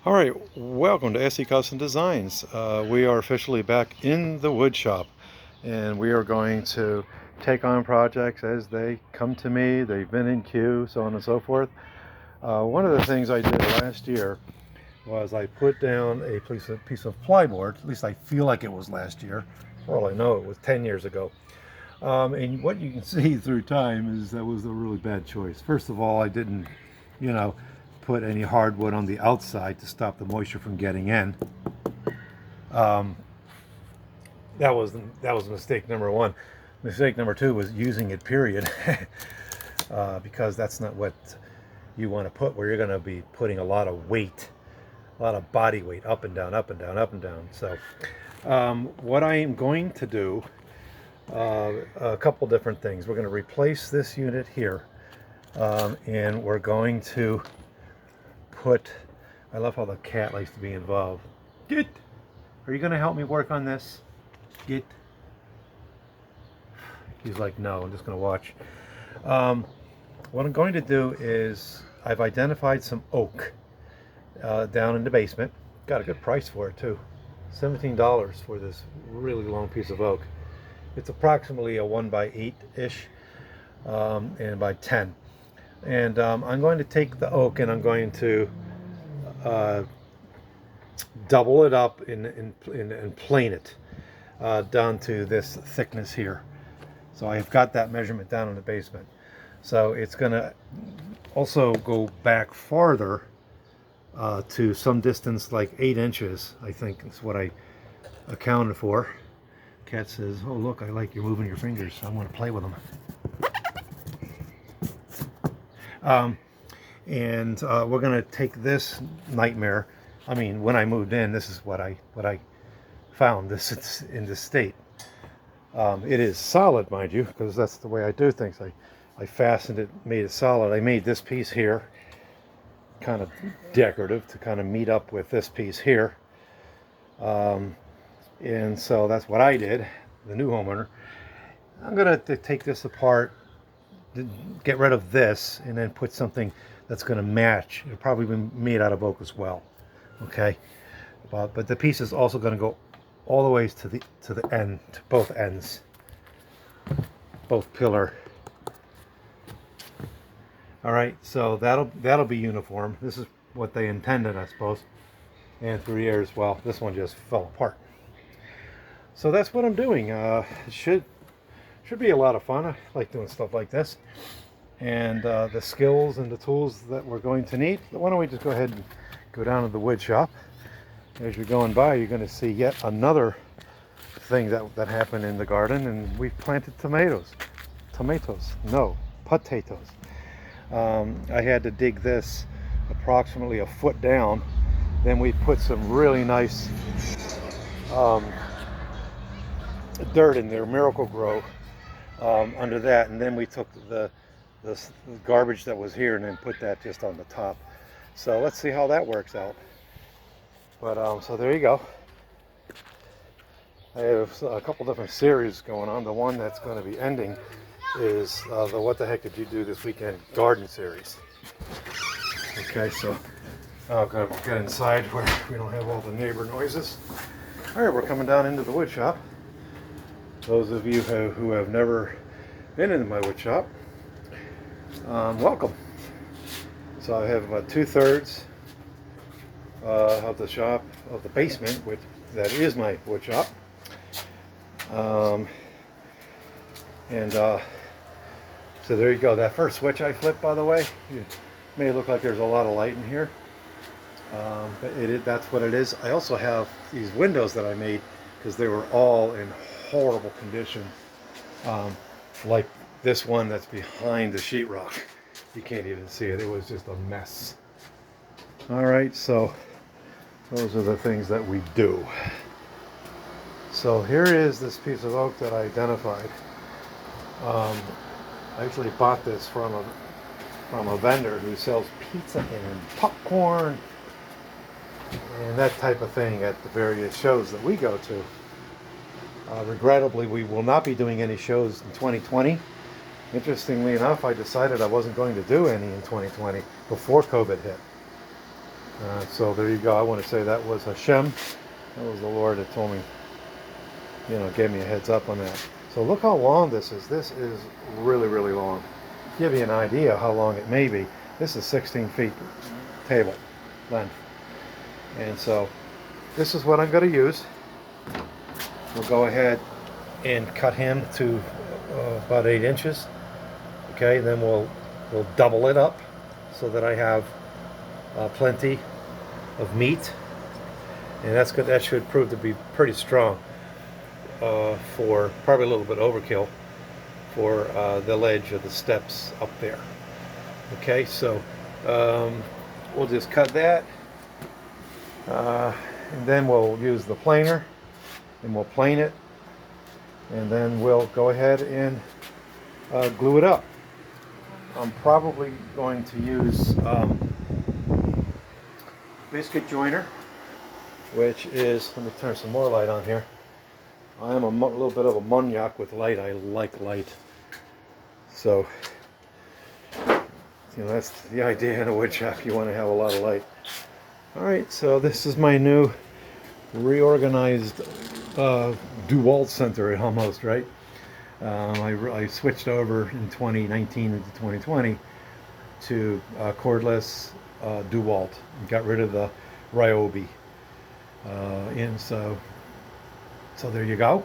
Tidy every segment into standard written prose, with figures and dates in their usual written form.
All right, welcome to SE Custom Designs. We are officially back in the wood shop, and we are going to take on projects as they come to me. They've been in queue, so on and so forth. One of the things I did last year was I put down a piece of plyboard. At least I feel like it was last year. For all I know, it was 10 years ago. And what you can see through time is that was a really bad choice. First of all, I didn't, you know, put any hardwood on the outside to stop the moisture from getting in. Um, that was mistake number one. Mistake number two was using it, period, because that's not what you want to put, where you're going to be putting a lot of weight, a lot of body weight up and down, up and down, up and down. So what I am going to do, a couple different things. We're going to replace this unit here, and we're going to put, I love how the cat likes to be involved. Get, are you going to help me work on this? Get. He's like, no, I'm just going to watch. What I'm going to do is I've identified some oak down in the basement. Got a good price for it too. $17 for this really long piece of oak. It's approximately a 1x8-ish and by 10. And I'm going to take the oak and I'm going to double it up and plane it down to this thickness here. So I've got that measurement down in the basement. So it's going to also go back farther to some distance, like 8 inches, I think is what I accounted for. Cat says, oh look, I like you moving your fingers. I want to play with them. And we're going to take this nightmare. I mean, when I moved in, this is what I found. It's in this state. It is solid, mind you, because that's the way I do things. I fastened it, made it solid. I made this piece here kind of decorative to kind of meet up with this piece here. And so that's what I did, the new homeowner. I'm going to take this apart, get rid of this, and then put something that's going to match. It'll probably be made out of oak as well. Okay, but the piece is also going to go all the ways to the end, to both ends, both pillar. All right, so that'll be uniform. This is what they intended, I suppose. And through years, well, this one just fell apart. So that's what I'm doing. It should be a lot of fun. I like doing stuff like this. And the skills and the tools that we're going to need. Why don't we just go ahead and go down to the wood shop. As you're going by, you're going to see yet another thing that happened in the garden, and we've planted tomatoes. No, potatoes. I had to dig this approximately a foot down. Then we put some really nice dirt in there, Miracle Grow, under that, and then we took the garbage that was here and then put that just on the top. So let's see how that works out. But so there you go. I have a couple different series going on. The one that's going to be ending is the What the Heck Did You Do This Weekend garden series. Okay, so I'm going to get inside where we don't have all the neighbor noises. All right, we're coming down into the wood shop. Those of you who have never been in my wood shop, welcome. So I have about 2/3 of the shop, of the basement, which that is my wood shop. So there you go. That first switch I flipped, by the way, it may look like there's a lot of light in here, but that's what it is. I also have these windows that I made because they were all in horrible condition, like this one that's behind the sheetrock. You can't even see it. It was just a mess. All right, so those are the things that we do. So here is this piece of oak that I identified. I actually bought this from a vendor who sells pizza and popcorn and that type of thing at the various shows that we go to. Regrettably, we will not be doing any shows in 2020. Interestingly enough, I decided I wasn't going to do any in 2020 before COVID hit. So there you go. I want to say that was Hashem. That was the Lord that told me, gave me a heads up on that. So look how long this is. This is really, really long. Give you an idea how long it may be. This is 16 feet table length. And so this is what I'm going to use. We'll go ahead and cut him to about 8 inches. Okay, then we'll double it up so that I have plenty of meat, and that's good. That should prove to be pretty strong for probably a little bit overkill for the ledge of the steps up there. Okay, so we'll just cut that, and then we'll use the planer and we'll plane it, and then we'll go ahead and glue it up. I'm probably going to use biscuit joiner, which is, let me turn some more light on here. I am a little bit of a maniac with light. I like light. So, that's the idea in a wood shop. You want to have a lot of light. Alright, so this is my new reorganized DeWalt center almost, right? I switched over in 2019 into 2020 to cordless DeWalt. Got rid of the Ryobi. And so there you go.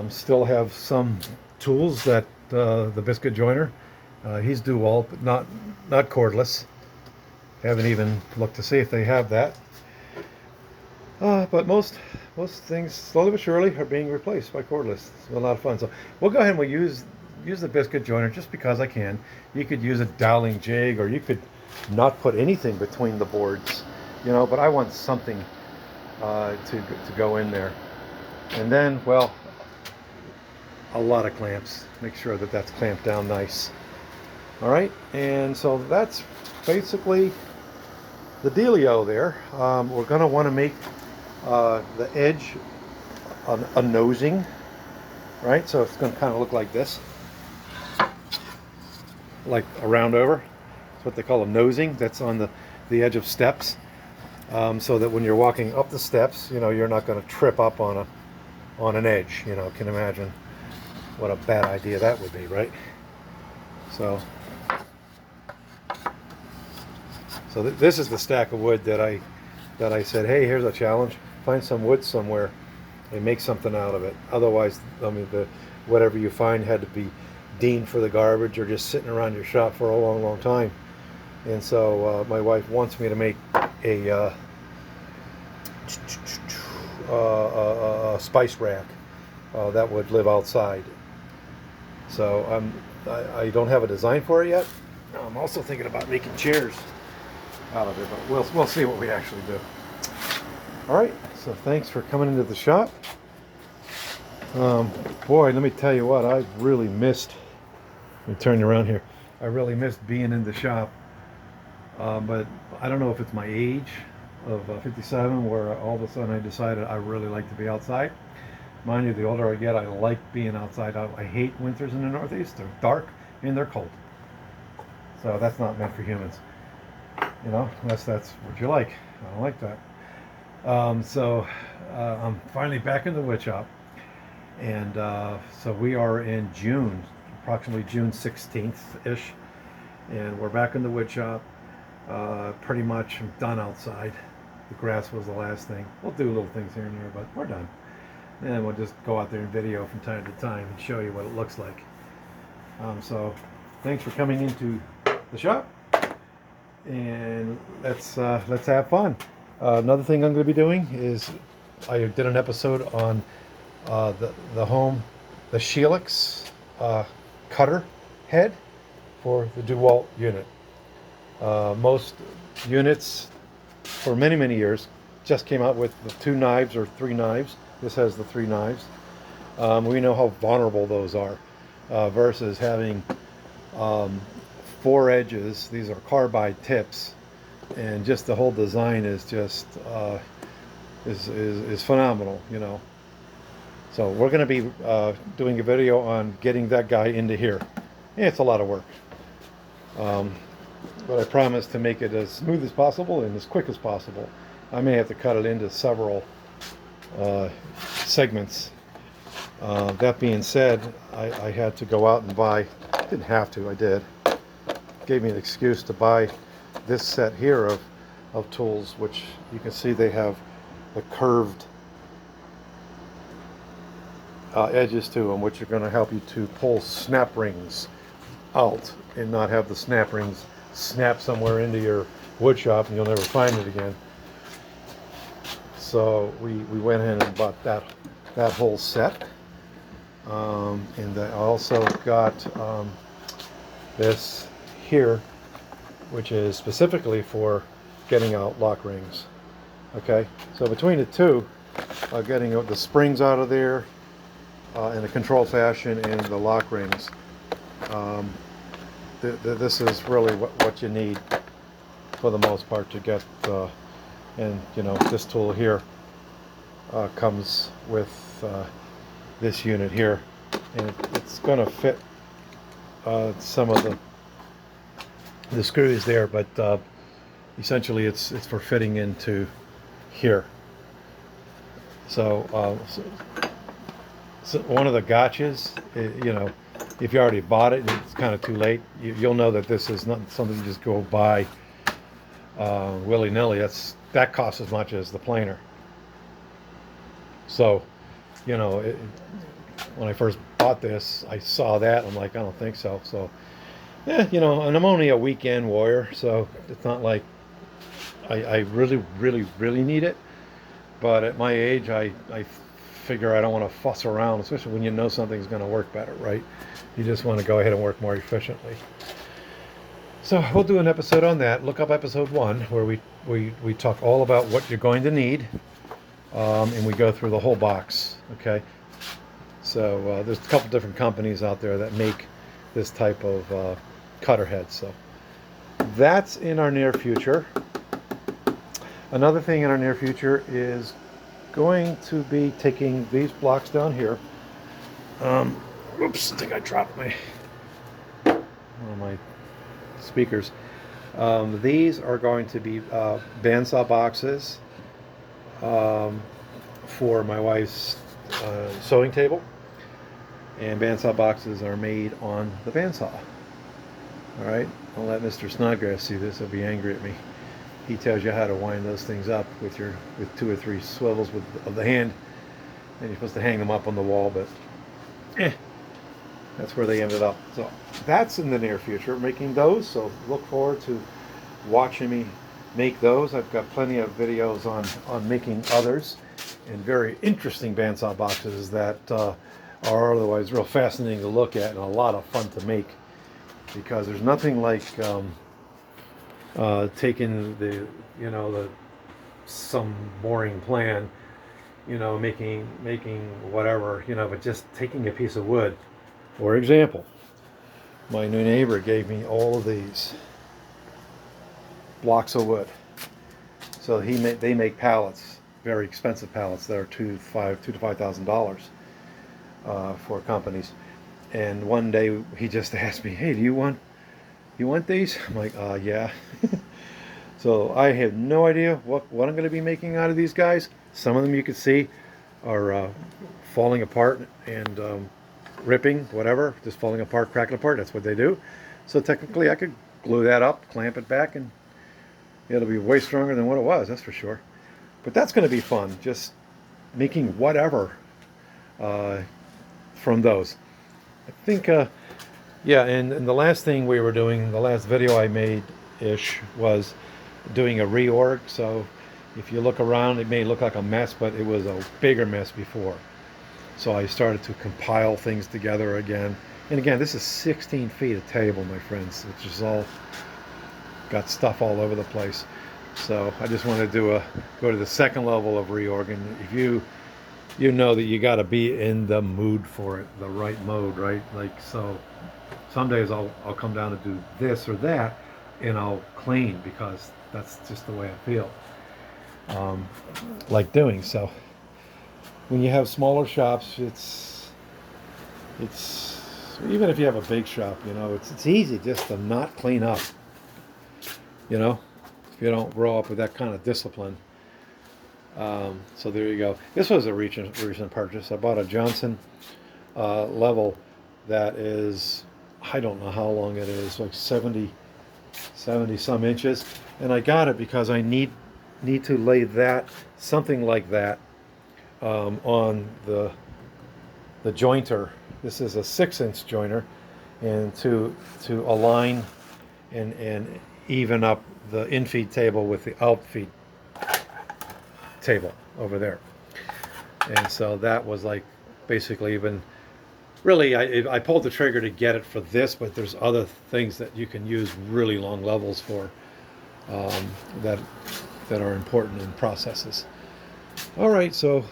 Still have some tools that the biscuit joiner. He's DeWalt, but not cordless. Haven't even looked to see if they have that. But most things, slowly but surely, are being replaced by cordless. It's a lot of fun. So we'll go ahead and we'll use the biscuit joiner just because I can. You could use a doweling jig, or you could not put anything between the boards, but I want something to go in there. And then, well, a lot of clamps. Make sure that that's clamped down nice. All right, and so that's basically the dealio there. We're going to want to make the edge a nosing, right? So it's going to kind of look like this, like a round over. It's what they call a nosing. That's on the edge of steps, so that when you're walking up the steps, you're not going to trip up on an edge. Can imagine what a bad idea that would be, right? So this is the stack of wood that I said, hey, here's a challenge. Find some wood somewhere and make something out of it. Otherwise, whatever you find had to be deemed for the garbage or just sitting around your shop for a long, long time. And so my wife wants me to make a spice rack that would live outside. So I don't have a design for it yet. I'm also thinking about making chairs out of it, but we'll see what we actually do. All right, so thanks for coming into the shop. Boy, let me tell you what, I really missed, let me turn you around here. I really missed being in the shop, but I don't know if it's my age of 57 where all of a sudden I decided I really like to be outside. Mind you, the older I get, I like being outside. I hate winters in the Northeast. They're dark and they're cold. So that's not meant for humans. Unless that's what you like. I don't like that. So I'm finally back in the wood shop. And so we are in June, approximately June 16th-ish. And we're back in the wood shop. Pretty much done outside. The grass was the last thing. We'll do little things here and there, but we're done. And we'll just go out there and video from time to time and show you what it looks like. So thanks for coming into the shop, and let's have fun. Another thing I'm going to be doing is I did an episode on the Helix cutter head for the DeWalt unit. Most units for many years just came out with the 2 knives or 3 knives. This has the 3 knives. We know how vulnerable those are versus having 4 edges. These are carbide tips, and just the whole design is just is phenomenal, So we're going to be doing a video on getting that guy into here. Yeah, it's a lot of work. but I promise to make it as smooth as possible and as quick as possible. I may have to cut it into several segments. That being said, I had to go out and buy, didn't have to, I did. Gave me an excuse to buy this set here of tools, which you can see they have the curved edges to them, which are going to help you to pull snap rings out and not have the snap rings snap somewhere into your wood shop and you'll never find it again. So we went ahead and bought that whole set. And I also got this here, which is specifically for getting out lock rings. Okay, so between the two, getting the springs out of there in a controlled fashion and the lock rings, this is really what you need for the most part to get. And you know, this tool here comes with this unit here, and it's going to fit some of the screws there, but essentially it's for fitting into here. So, so one of the gotchas, you know, if you already bought it and it's kind of too late, you'll know that this is not something you just go buy willy-nilly. That costs as much as the planer. So, you know, when I first bought this, I saw that, I'm like, I don't think so. So, yeah, you know, and I'm only a weekend warrior, so it's not like I really need it. But at my age, I figure I don't want to fuss around, especially when you know something's going to work better, right? You just want to go ahead and work more efficiently. So we'll do an episode on that. Look up episode 1, where we talk all about what you're going to need, and we go through the whole box. Okay. So there's a couple different companies out there that make this type of cutter head. So that's in our near future. Another thing in our near future is going to be taking these blocks down here. Oops, I think I dropped one of my speakers. These are going to be bandsaw boxes for my wife's sewing table, and bandsaw boxes are made on the bandsaw. All right, I'll let Mr. Snodgrass see this. He'll be angry at me. He tells you how to wind those things up with 2 or 3 swivels of the hand, and you're supposed to hang them up on the wall, but that's where they ended up. So that's in the near future, making those. So look forward to watching me make those. I've got plenty of videos on making others, and very interesting bandsaw boxes that are otherwise real fascinating to look at and a lot of fun to make, because there's nothing like taking some boring plan, making whatever, but just taking a piece of wood. For example, my new neighbor gave me all of these blocks of wood. So they make pallets, very expensive pallets that are $2,000 to $5,000 for companies. And one day he just asked me, "Hey, do you want these?" I'm like, yeah. So I have no idea what I'm going to be making out of these guys. Some of them you can see are falling apart and ripping, whatever, just falling apart, cracking apart. That's what they do. So technically I could glue that up, clamp it back, and it'll be way stronger than what it was, that's for sure. But that's going to be fun, just making whatever from those. I think, yeah, and the last thing we were doing, the last video I made-ish, was doing a reorg. So if you look around, it may look like a mess, but it was a bigger mess before. So I started to compile things together again. And again, this is 16 feet of table, my friends, which is all got stuff all over the place. So I just want to go to the second level of reorg. And if you know that you got to be in the mood for it, the right mode, right? Like, so some days I'll come down to do this or that, and I'll clean, because that's just the way I feel like doing. So when you have smaller shops, it's even if you have a big shop, it's easy just to not clean up. you know, if you don't grow up with that kind of discipline. So there you go. This was a recent purchase. I bought a Johnson level that is, I don't know how long it is, like 70 some inches. And I got it because I need to lay that, something like that, on the jointer. This is a 6-inch jointer, and to align and even up the infeed table with the outfeed table over there. And so that was like basically even really I pulled the trigger to get it for this, but there's other things that you can use really long levels for, that are important in processes. All right, so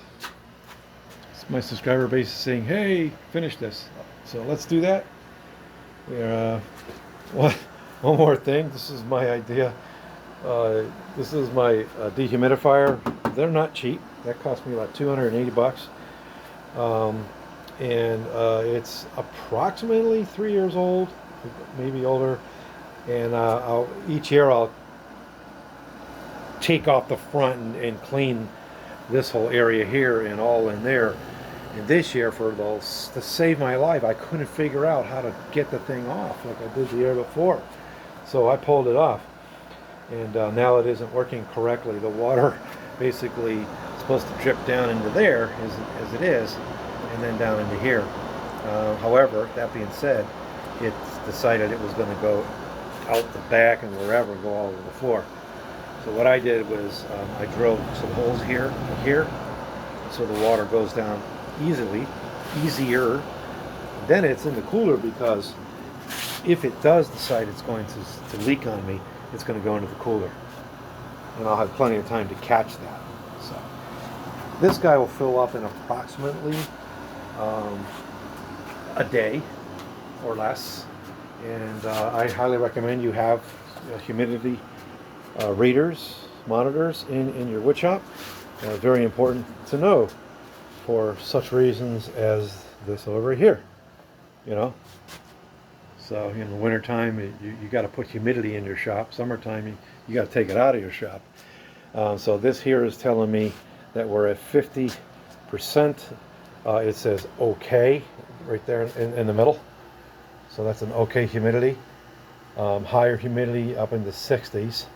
my subscriber base is saying, hey, finish this. So let's do that. We're one more thing. This is my idea. This is my dehumidifier. They're not cheap. That cost me about 280 bucks. And it's approximately 3 years old, maybe older. And each year I'll take off the front and clean this whole area here and all in there. And this year, to save my life, I couldn't figure out how to get the thing off like I did the year before. So I pulled it off. And now it isn't working correctly. The water basically is supposed to drip down into there as it is, and then down into here. However, that being said, it decided it was going to go out the back and wherever, go all over the floor. So what I did was I drilled some holes here, so the water goes down easier. Then it's in the cooler, because if it does decide it's going to leak on me, it's going to go into the cooler, and I'll have plenty of time to catch that. So this guy will fill up in approximately a day or less, and I highly recommend you have humidity monitors in your wood shop. Very important to know for such reasons as this over here, you know. So in the wintertime, you got to put humidity in your shop. Summertime, you got to take it out of your shop. So this here is telling me that we're at 50%. It says okay right there in the middle. So that's an okay humidity. Higher humidity up in the 60s,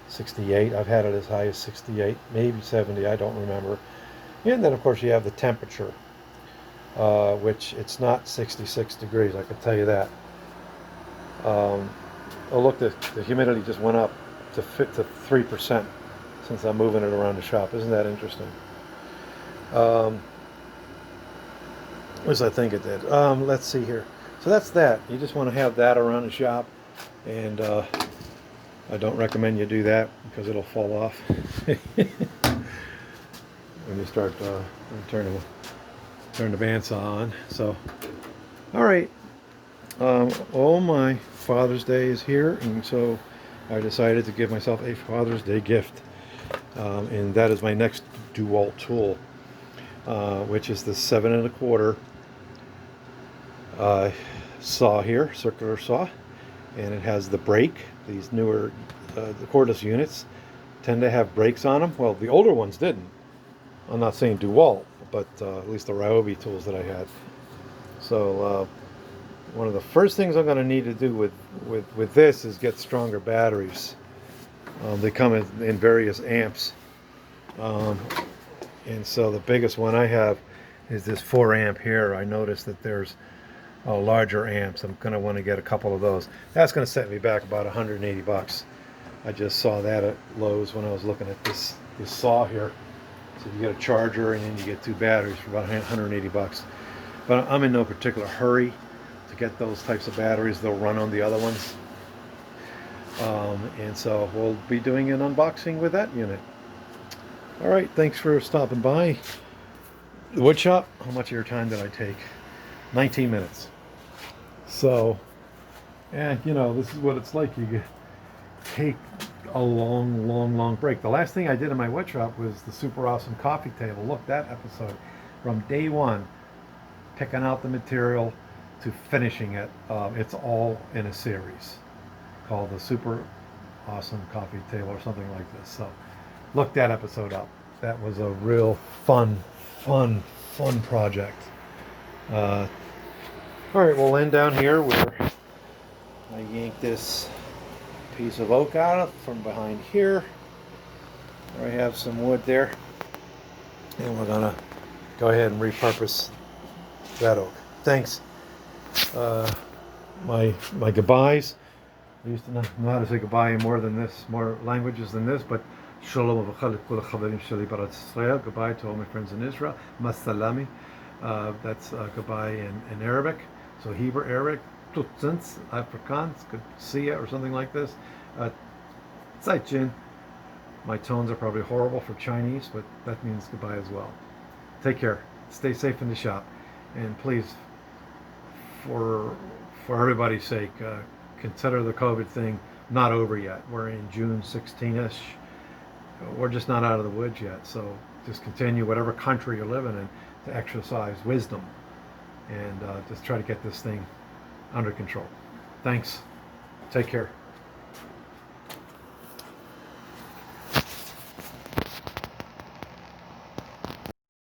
68. I've had it as high as 68, maybe 70, I don't remember. And then of course you have the temperature, which it's not 66 degrees, I can tell you that. Oh look, the humidity just went up to 3% since I'm moving it around the shop. Isn't that interesting? As I think it did. Let's see here. So that's that. You just want to have that around the shop, and I don't recommend you do that because it'll fall off when you start turn the bandsaw on. So, all right. Oh, my Father's Day is here, and so I decided to give myself a Father's Day gift, and that is my next DeWalt tool, which is the 7 1/4 saw here, circular saw, and it has the brake. These newer the cordless units tend to have brakes on them. Well, the older ones didn't. I'm not saying DeWalt, but at least the Ryobi tools that I had. So one of the first things I'm going to need to do with this is get stronger batteries. They come in various amps, and so the biggest one I have is this 4 amp here. I noticed that there's larger amps. I'm going to want to get a couple of those. That's going to set me back about 180 bucks. I just saw that at Lowe's when I was looking at this saw here. So you get a charger and then you get 2 batteries for about 180 bucks. But I'm in no particular hurry to get those types of batteries. They'll run on the other ones. And so we'll be doing an unboxing with that unit. All right, thanks for stopping by the wood shop. How much of your time did I take? 19 minutes. So, and you know, this is what it's like. You take a long break. The last thing I did in my wood shop was the super awesome coffee table. Look, that episode from day one, picking out the material to finishing it. It's all in a series called the super awesome coffee table or something like this. So look that episode up. That was a real fun project. All right, we'll end down here where I yanked this piece of oak out from behind here. I have some wood there, and we're gonna go ahead and repurpose that oak. Thanks. My goodbyes. I used to know how to say goodbye in more languages than this, but shalom goodbye to all my friends in Israel. Masalami, that's goodbye in Arabic. So Hebrew, Arabic, tutsins, Afrikaans, good to see ya, or something like this. Zaitjin. My tones are probably horrible for Chinese, but that means goodbye as well. Take care. Stay safe in the shop, and please, for everybody's sake, consider the COVID thing not over yet. We're in June 16ish. We're just not out of the woods yet. So just continue, whatever country you're living in, to exercise wisdom and just try to get this thing under control. Thanks. Take care.